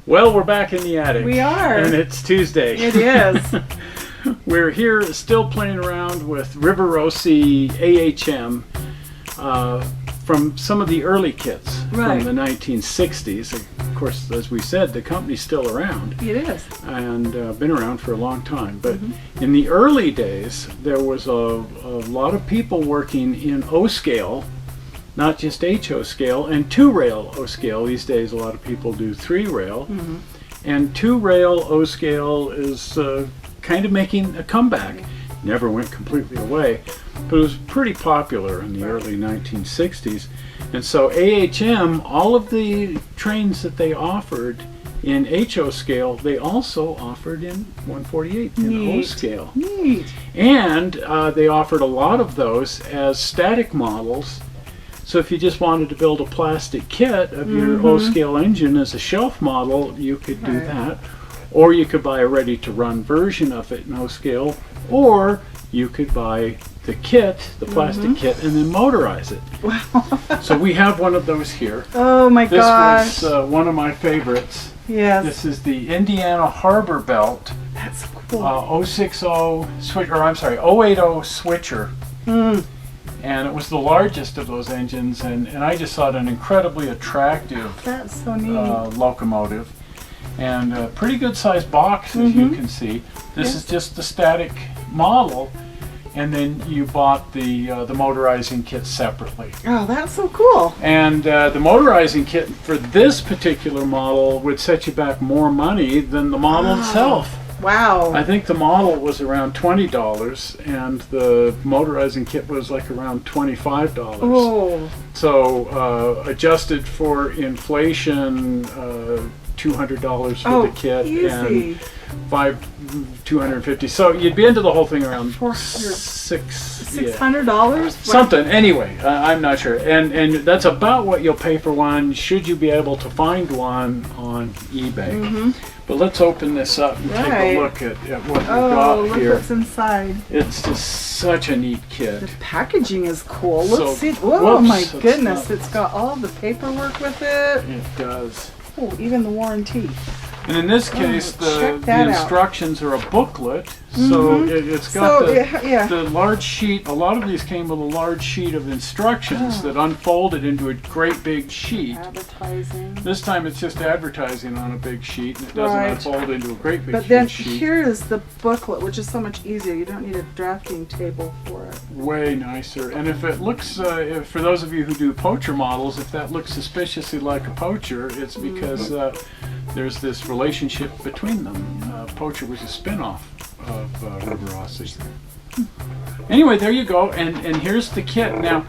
Well, we're back in the attic. We are. And it's Tuesday. It is. We're here still playing around with Rivarossi AHM from some of the early kits Right. from the 1960s. Of course, as we said, the company's still around. It is. And been around for a long time. But in the early days, there was a lot of people working in O scale, not just HO scale, and 2-rail O scale. These days a lot of people do 3-rail. And 2-rail O scale is kind of making a comeback. Never went completely away, but it was pretty popular in the early 1960s. And so AHM, all of the trains that they offered in HO scale, they also offered in 148 in O scale. Neat. And they offered a lot of those as static models. So if you just wanted to build a plastic kit of your O-scale engine as a shelf model, you could do that. Or you could buy a ready-to-run version of it in O-scale, or you could buy the kit, the plastic kit, and then motorize it. Wow. So we have one of those here. Oh my gosh. This was one of my favorites. Yes. This is the Indiana Harbor Belt That's cool. 060 switch, or I'm sorry, 080 switcher. And it was the largest of those engines, and I just thought an incredibly attractive That's so neat. locomotive, and a pretty good sized box, as you can see. This is just the static model, and then you bought the motorizing kit separately. Oh, that's so cool. And the motorizing kit for this particular model would set you back more money than the model itself. Wow. I think the model was around $20, and the motorizing kit was like around $25. Oh. So adjusted for inflation, $200 for the kit, easy. and $250. So you'd be into the whole thing around $600? something. Anyway, I'm not sure, and that's about what you'll pay for one, should you be able to find one on eBay. But let's open this up and take a look at what we've got look here. what's inside. It's just such a neat kit. The packaging is cool. So- Let's see. Oh my whoops, goodness. it's It's got all the paperwork with it. It does. Oh, even the warranty. And in this case, check the that out. instructions are a booklet, so it's got So, yeah. the large sheet. A lot of these came with a large sheet of instructions that unfolded into a great big sheet. Advertising. This time it's just advertising on a big sheet, and it doesn't Right. unfold into a great big But then sheet. here is the booklet, which is so much easier. You don't need a drafting table for it. Way nicer. And if it looks, for those of you who do poacher models, if that looks suspiciously like a poacher, it's because there's this relationship between them. Poacher was a spin-off of Rivarossi. Anyway, there you go, and here's the kit. Now,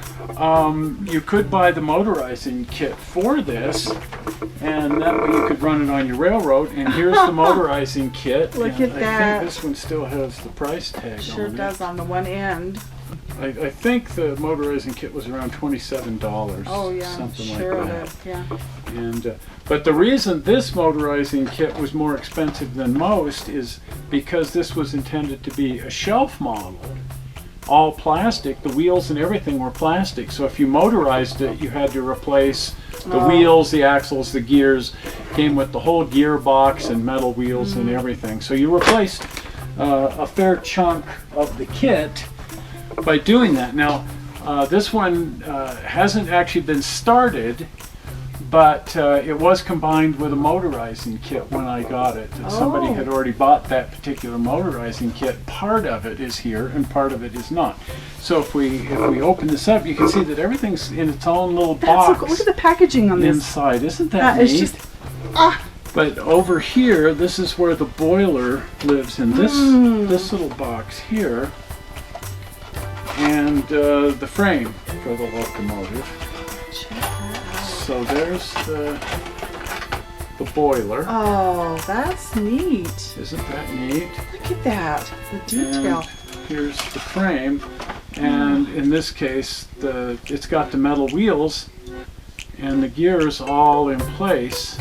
you could buy the motorizing kit for this, and that way you could run it on your railroad, and here's the motorizing kit. Look and at I that. think this one still has the price tag Sure on it. does on the one end. I think the motorizing kit was around $27. Oh yeah, something sure like it that. is. Yeah. And but the reason this motorizing kit was more expensive than most is because this was intended to be a shelf model, all plastic. The wheels and everything were plastic. So if you motorized it, you had to replace the wheels, the axles, the gears. Came with the whole gearbox and metal wheels and everything. So you replaced a fair chunk of the kit by doing that. Now, this one hasn't actually been started, but it was combined with a motorizing kit when I got it. And somebody had already bought that particular motorizing kit. Part of it is here and part of it is not. So if we open this up, you can see that everything's in its own little That's box so cool. Look at the packaging on this. inside. Isn't that That is neat? just But over here, this is where the boiler lives in this little box here, and the frame for the locomotive. check that out. So there's the boiler. Oh, that's neat. Isn't that neat? Look at that. The detail. And here's the frame, and in this case, it's got the metal wheels and the gears all in place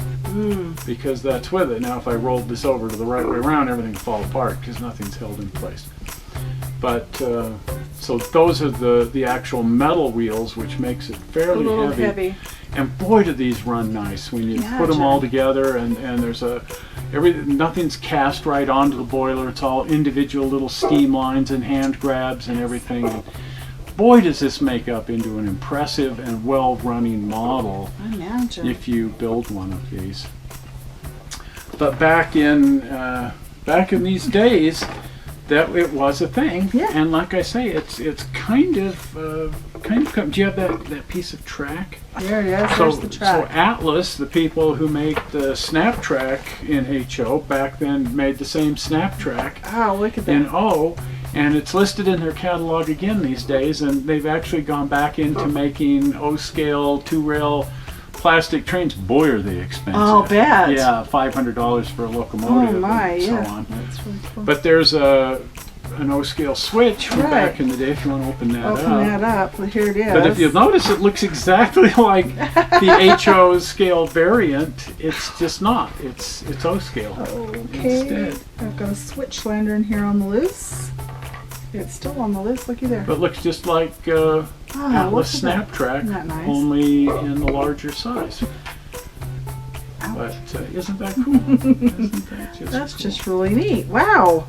because that's with it. Now if I rolled this over to the right way around, everything would fall apart because nothing's held in place. But So those are the actual metal wheels, which makes it A fairly little heavy. heavy. And boy, do these run nice when you put them all together. And there's nothing's cast right onto the boiler. It's all individual little steam lines and hand grabs and everything. And boy, does this make up into an impressive and well-running model. Imagine. If you build one of these. But back in these days, that it was a thing. Yeah. And like I say, it's kind of. Do you have that piece of track? There it is. There's the track. So Atlas, the people who make the snap track in HO back then, made the same snap track Oh, look at that. in O. And it's listed in their catalog again these days, and they've actually gone back into making O-scale 2-rail plastic trains. Boy, are they expensive. Oh, I'll bet. Yeah, $500 for a locomotive Oh my, and so yeah. on. That's really cool. But there's an O-scale switch from back in the day if you want to open that up. Open that up. Well, here it is. But if you'll notice, it looks exactly like the HO scale variant. It's just not. It's O-scale Okay. instead. I've got a switch lander in here on the loose. It's still on the loose. Looky there. But looks just like look Atlas at Snap that. Track, Isn't that nice? only in the larger size. But isn't that cool? Isn't that just That's cool? just really neat. Wow.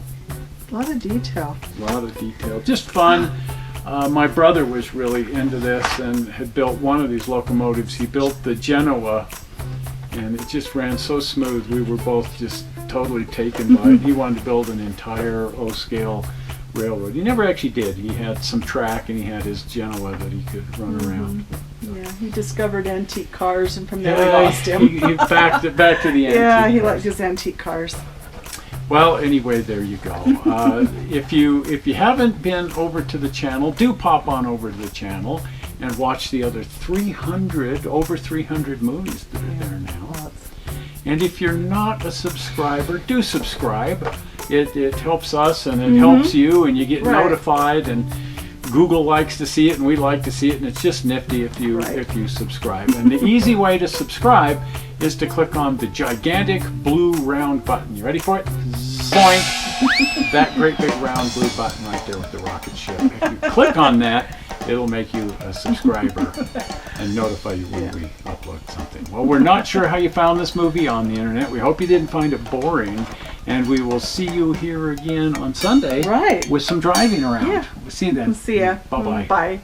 A lot of detail. A lot of detail. Just fun. My brother was really into this and had built one of these locomotives. He built the Genoa, and it just ran so smooth. We were both just totally taken by it. He wanted to build an entire O-scale railroad. He never actually did. He had some track and he had his Genoa that he could run around. Yeah, he discovered antique cars, and from there we lost him. He back to the antique. Yeah, he cars. liked his antique cars. Well, anyway, there you go. If you haven't been over to the channel, do pop on over to the channel and watch the other over 300 movies that are there now. Lots. And if you're not a subscriber, do subscribe. It helps us and it helps you, and you get notified, and Google likes to see it and we like to see it, and it's just nifty if you subscribe. And the easy way to subscribe is to click on the gigantic blue round button. You ready for it? Zoink! That great big round blue button right there with the rocket ship. If you click on that, it'll make you a subscriber and notify you when we upload something. Well, we're not sure how you found this movie on the internet. We hope you didn't find it boring, and we will see you here again on Sunday with some driving around. Yeah. We'll see you then. See ya. Bye-bye. Bye.